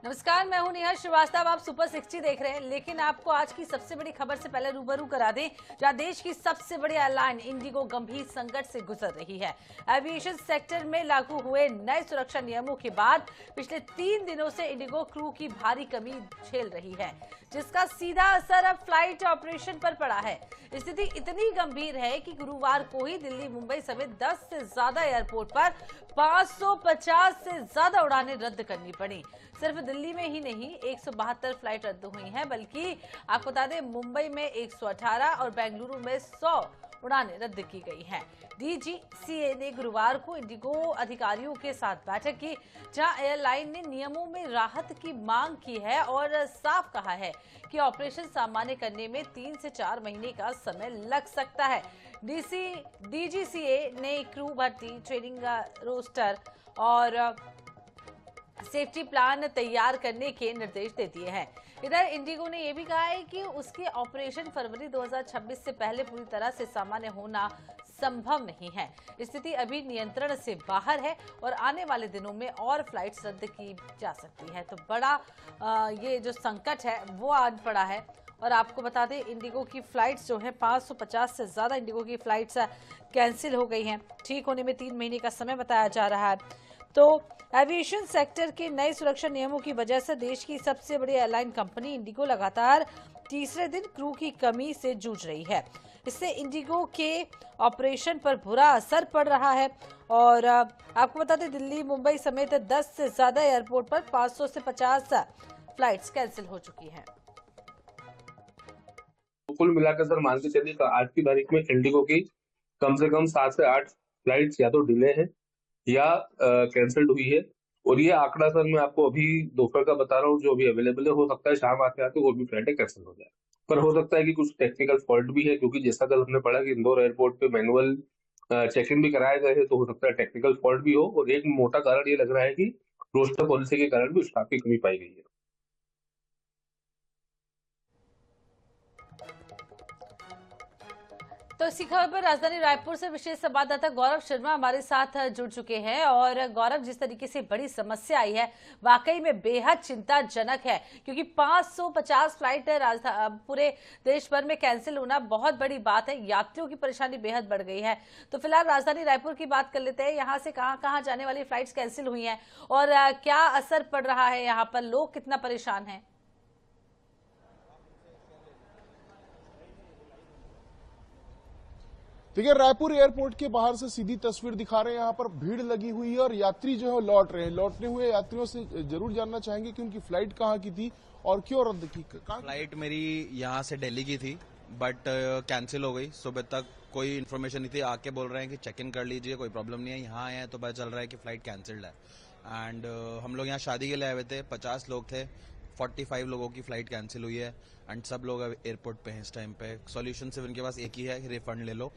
नमस्कार, मैं हूं नेहा श्रीवास्तव। आप सुपर 60 देख रहे हैं। लेकिन आपको आज की सबसे बड़ी खबर से पहले रूबरू करा दें, जहां देश की सबसे बड़ी एयरलाइन इंडिगो गंभीर संकट से गुजर रही है। एविएशन सेक्टर में लागू हुए नए सुरक्षा नियमों के बाद पिछले 3 दिनों से इंडिगो क्रू की भारी कमी झेल रही है, जिसका सीधा असर अब फ्लाइट ऑपरेशन पर पड़ा है। स्थिति इतनी गंभीर है कि गुरुवार को ही दिल्ली, मुंबई समेत 10 से ज्यादा एयरपोर्ट पर 550 से ज्यादा उड़ानें रद्द करनी पड़ी। सिर्फ दिल्ली में ही नहीं 172 फ्लाइट रद्द हुई हैं, बल्कि आपको बता दें मुंबई में 118 और बेंगलुरु में 100 उड़ानें रद्द की गई हैं। डीजीसीए ने गुरुवार को इंडिगो अधिकारियों के साथ बैठक की, जहां एयरलाइन ने नियमों में राहत की मांग की है और साफ कहा है कि ऑपरेशन सामान्य करने में 3 से 4 महीने का समय लग सकता है। डीजीसीए ने क्रू भर्ती, ट्रेनिंग रोस्टर और सेफ्टी प्लान तैयार करने के निर्देश दे दिए हैं। इधर इंडिगो ने यह भी कहा है कि उसके ऑपरेशन फरवरी 2026 से पहले पूरी तरह से सामान्य होना संभव नहीं है। स्थिति अभी नियंत्रण से बाहर है और आने वाले दिनों में और फ्लाइट्स रद्द की जा सकती है। तो बड़ा ये जो संकट है वो आज पड़ा है। और आपको बता दें इंडिगो की फ्लाइट्स जो है 550 से ज्यादा इंडिगो की फ्लाइट्स कैंसिल हो गई हैं। ठीक होने में 3 महीने का समय बताया जा रहा है। तो एविएशन सेक्टर के नए सुरक्षा नियमों की वजह से देश की सबसे बड़ी एयरलाइन कंपनी इंडिगो लगातार तीसरे दिन क्रू की कमी से जूझ रही है। इससे इंडिगो के ऑपरेशन पर बुरा असर पड़ रहा है। और आपको बता दें दिल्ली, मुंबई समेत 10 से ज्यादा एयरपोर्ट पर 500 से 50 फ्लाइट्स कैंसिल हो चुकी हैं। कुल मिलाकर सर मान के चलिए आज की तारीख में इंडिगो की कम से कम 7 से 8 फ्लाइट्स या तो डिले है या कैंसल्ड हुई है। और ये आंकड़ा सर मैं आपको अभी दोपहर का बता रहा हूँ, जो अभी अवेलेबल है। हो सकता है शाम आते आते और भी फ्लाइटें कैंसिल हो जाए, पर हो सकता है कि कुछ टेक्निकल फॉल्ट भी है, क्योंकि जैसा कल हमने पढ़ा कि इंदौर एयरपोर्ट पे मैनुअल चेक इन भी कराए गए हैं, तो हो सकता है टेक्निकल फॉल्ट भी हो। और एक मोटा कारण ये लग रहा है कि रोस्टर पॉलिसी के कारण भी स्टाफ की कमी पाई गई है। तो इसी खबर पर राजधानी रायपुर से विशेष संवाददाता गौरव शर्मा हमारे साथ जुड़ चुके हैं। और गौरव, जिस तरीके से बड़ी समस्या आई है वाकई में बेहद चिंताजनक है, क्योंकि 550 फ्लाइट पूरे देश भर में कैंसिल होना बहुत बड़ी बात है। यात्रियों की परेशानी बेहद बढ़ गई है। तो फिलहाल राजधानी रायपुर की बात कर लेते हैं। यहाँ से कहाँ जाने वाली फ्लाइट्स कैंसिल हुई हैं और क्या असर पड़ रहा है, यहाँ पर लोग कितना परेशान हैं? देखिए, रायपुर एयरपोर्ट के बाहर से सीधी तस्वीर दिखा रहे हैं। यहाँ पर भीड़ लगी हुई है और यात्री जो है लौट रहे हैं। लौटने हुए यात्रियों से जरूर जानना चाहेंगे कि उनकी फ्लाइट कहाँ की थी और क्यों रद्द की। फ्लाइट मेरी यहाँ से दिल्ली की थी, बट कैंसिल हो गई। सुबह तक कोई इन्फॉर्मेशन नहीं थी। आके बोल रहे हैं कि चेक इन कर लीजिए, कोई प्रॉब्लम नहीं है। यहाँ आए हैं तो पता चल रहा है कि फ्लाइट कैंसिल्ड है। एंड हम लोग यहाँ शादी के लिए आए हुए थे, 50 लोग थे, 45 लोगों की फ्लाइट कैंसिल हुई है। एंड सब लोग एयरपोर्ट पे हैं इस टाइम पे। सॉल्यूशन सिर्फ इनके पास एक ही है, रिफंड ले लो।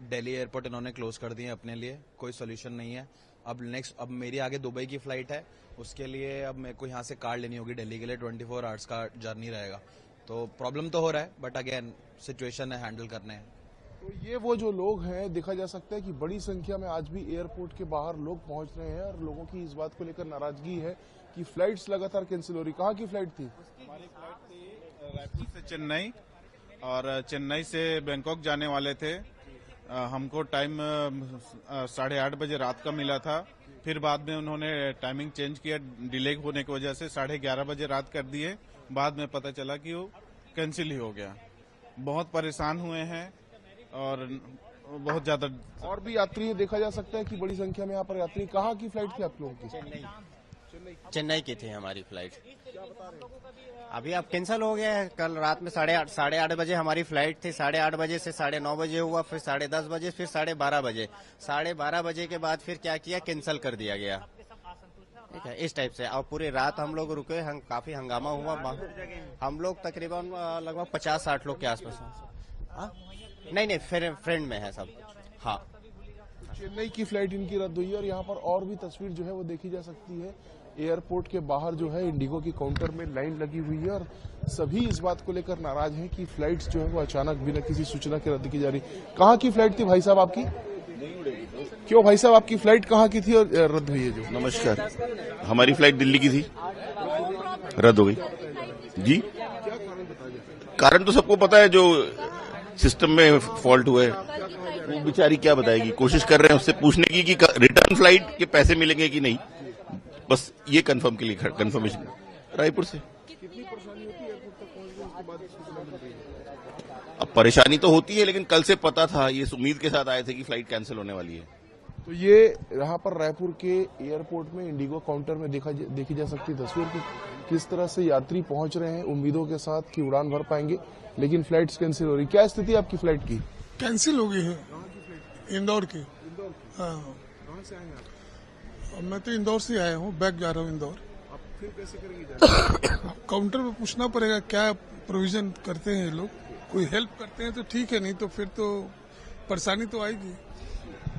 दिल्ली एयरपोर्ट इन्होंने क्लोज कर दिए अपने लिए, कोई सोल्यूशन नहीं है। अब मेरी आगे दुबई की फ्लाइट है, उसके लिए अब मेरे को यहाँ से कार्ड लेनी होगी दिल्ली के लिए। 24 आवर्स का जर्नी रहेगा। तो प्रॉब्लम तो हो रहा है, बट अगेन सिचुएशन है, हैंडल करने हैं। तो ये वो जो लोग हैं, देखा जा सकता है कि बड़ी संख्या में आज भी एयरपोर्ट के बाहर लोग पहुंच रहे हैं और लोगों की इस बात को लेकर नाराजगी है कि फ्लाइट्स लगातार कैंसिल हो रही। कहाँ की फ्लाइट थी? हमारी फ्लाइट थी रायपुर से चेन्नई, और चेन्नई से बैंकॉक जाने वाले थे। हमको टाइम 8:30 बजे रात का मिला था। फिर बाद में उन्होंने टाइमिंग चेंज किया, डिले होने की वजह से 11:30 बजे रात कर दिए। बाद में पता चला कि वो कैंसिल ही हो गया। बहुत परेशान हुए हैं और बहुत ज्यादा। और भी यात्री देखा जा सकता है कि बड़ी संख्या में यहाँ पर यात्री। कहाँ की फ्लाइट थी आप लोगों की? चेन्नई की थी हमारी फ्लाइट। अभी अब कैंसिल हो गया है। कल रात में 8:30 बजे हमारी फ्लाइट थी। 8:30 बजे से 9:30 बजे हुआ, फिर 10:30 बजे, फिर 12:30 बजे। 12:30 बजे के बाद फिर क्या किया, कैंसिल कर दिया गया। ठीक है, इस टाइप से। और पूरी रात हम लोग रुके, काफी हंगामा हुआ। हम लोग तकरीबन लगभग 50-60 लोग के आसपास। हाँ, नहीं, फ्रेंड में है सब। हाँ, चेन्नई की फ्लाइट इनकी रद्द हुई है। और यहाँ पर और भी तस्वीर जो है वो देखी जा सकती है। एयरपोर्ट के बाहर जो है इंडिगो की काउंटर में लाइन लगी हुई है और सभी इस बात को लेकर नाराज हैं कि फ्लाइट्स जो है वो अचानक बिना किसी सूचना के रद्द की जा रही। कहाँ की फ्लाइट थी भाई साहब आपकी? क्यों भाई साहब, आपकी फ्लाइट कहाँ की थी और रद्द हुई है जो? नमस्कार, हमारी फ्लाइट दिल्ली की थी। रद्द हो गई जी। कारण तो सबको पता है, जो सिस्टम में फॉल्ट हुआ है वो बेचारी क्या बताएगी। कोशिश कर रहे हैं उससे पूछने की कि रिटर्न फ्लाइट के पैसे मिलेंगे कि नहीं, बस ये कंफर्म के लिए कंफर्मेशन रायपुर से। अब परेशानी तो होती है, लेकिन कल से पता था, ये उम्मीद के साथ आए थे कि फ्लाइट कैंसिल होने वाली है। तो ये यहाँ पर रायपुर के एयरपोर्ट में इंडिगो काउंटर में देखी जा सकती तस्वीर कि किस तरह से यात्री पहुंच रहे हैं उम्मीदों के साथ कि उड़ान भर पाएंगे, लेकिन फ्लाइट्स कैंसिल हो रही। क्या स्थिति है आपकी फ्लाइट की? कैंसिल हो गई है, इंदौर की। हाँ, कहाँ से आए हैं आप? मैं तो इंदौर से आया हूँ, बैक जा रहा हूँ इंदौर। आप फिर कैसे करेंगे? काउंटर में पूछना पड़ेगा क्या प्रोविजन करते हैं ये लोग, कोई हेल्प करते हैं तो ठीक है, नहीं तो फिर तो परेशानी तो आएगी।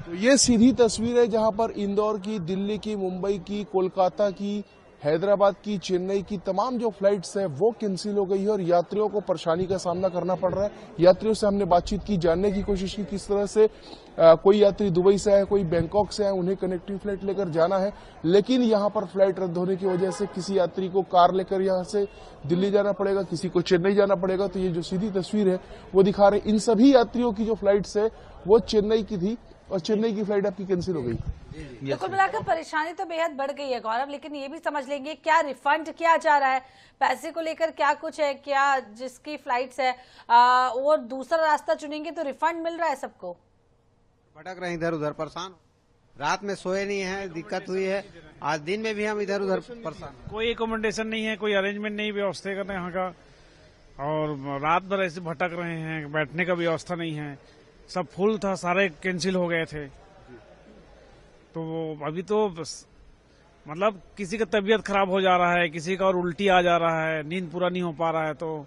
तो ये सीधी तस्वीर है जहां पर इंदौर की, दिल्ली की, मुंबई की, कोलकाता की, हैदराबाद की, चेन्नई की तमाम जो फ्लाइट्स है वो कैंसिल हो गई है और यात्रियों को परेशानी का सामना करना पड़ रहा है। यात्रियों से हमने बातचीत की, जानने की कोशिश की किस तरह से कोई यात्री दुबई से आए, कोई बैंकॉक से आए, उन्हें कनेक्टिंग फ्लाइट लेकर जाना है, लेकिन यहां पर फ्लाइट रद्द होने की वजह से किसी यात्री को कार लेकर यहां से दिल्ली जाना पड़ेगा, किसी को चेन्नई जाना पड़ेगा। तो ये जो सीधी तस्वीर है वो दिखा रहे इन सभी यात्रियों की जो फ्लाइट्स है वो चेन्नई की थी और चेन्नई की फ्लाइट आपकी कैंसिल हो गई। तो कुल मिलाकर परेशानी तो बेहद बढ़ गई है गौरव, लेकिन ये भी समझ लेंगे क्या रिफंड किया जा रहा है, पैसे को लेकर क्या कुछ है, क्या जिसकी फ्लाइट्स है और दूसरा रास्ता चुनेंगे तो रिफंड मिल रहा है सबको? भटक रहे इधर उधर, परेशान, रात में सोए नहीं है, दिक्कत हुई है, आज दिन में भी हम इधर उधर परेशान। कोई एकोमोडेशन नहीं है, कोई अरेंजमेंट नहीं, व्यवस्था करना यहाँ का, और रात भर ऐसे भटक रहे हैं, बैठने का व्यवस्था नहीं है, सब फुल था, सारे कैंसिल हो गए थे। तो अभी तो मतलब किसी का तबीयत खराब हो जा रहा है, किसी का और उल्टी आ जा रहा है, नींद पूरा नहीं हो पा रहा है, तो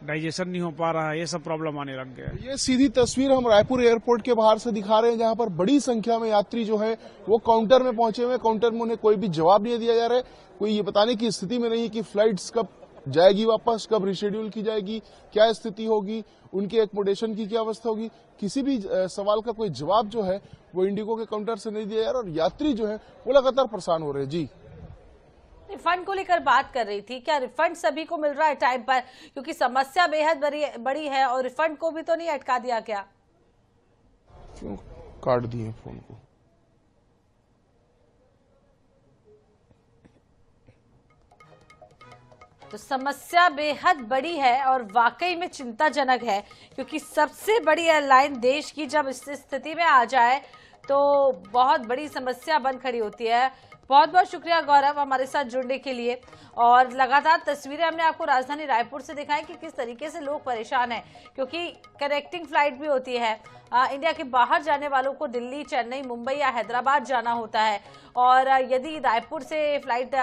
डाइजेशन नहीं हो पा रहा है, ये सब प्रॉब्लम आने लग गया है। ये सीधी तस्वीर हम रायपुर एयरपोर्ट के बाहर से दिखा रहे हैं जहां पर बड़ी संख्या में यात्री जो है वो काउंटर में पहुंचे हुए हैं। काउंटर में उन्हें कोई भी जवाब नहीं दिया जा रहा है, कोई ये बताने की स्थिति में नहीं है कि फ्लाइट्स कब जाएगी वापस, कब रिशेड्यूल की जाएगी, क्या स्थिति होगी, उनके एकोमोडेशन की क्या अवस्था होगी। किसी भी सवाल का कोई जवाब जो है वो इंडिगो के काउंटर से नहीं दिया जा रहा और यात्री जो है वो लगातार परेशान हो रहे हैं। जी, रिफंड को लेकर बात कर रही थी, क्या रिफंड सभी को मिल रहा है टाइम पर? क्योंकि समस्या बेहद बड़ी है और रिफंड को भी तो नहीं अटका दिया क्या? क्यों काट दिए फोन को? तो समस्या बेहद बड़ी है और वाकई में चिंताजनक है, क्योंकि सबसे बड़ी एयरलाइन देश की जब इस स्थिति में आ जाए तो बहुत बड़ी समस्या बन खड़ी होती है। बहुत बहुत शुक्रिया गौरव हमारे साथ जुड़ने के लिए। और लगातार तस्वीरें हमने आपको राजधानी रायपुर से दिखाई कि किस तरीके से लोग परेशान हैं, क्योंकि कनेक्टिंग फ्लाइट भी होती है। इंडिया के बाहर जाने वालों को दिल्ली, चेन्नई, मुंबई या हैदराबाद जाना होता है, और यदि रायपुर से फ्लाइट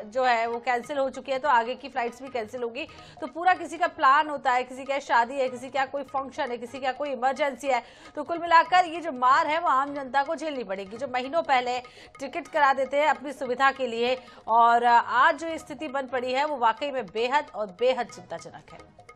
जो है वो कैंसिल हो चुकी है तो आगे की फ्लाइट्स भी कैंसिल होगी। तो पूरा किसी का प्लान होता है, किसी का शादी है, किसी का कोई फंक्शन है, किसी का कोई इमरजेंसी है। तो कुल मिलाकर ये जो मार है वो आम जनता को झेलनी पड़ेगी, जो महीनों पहले टिकट करा देते हैं अपनी सुविधा के लिए, और आज जो स्थिति बन पड़ी है वो वाकई में बेहद और बेहद चिंताजनक है।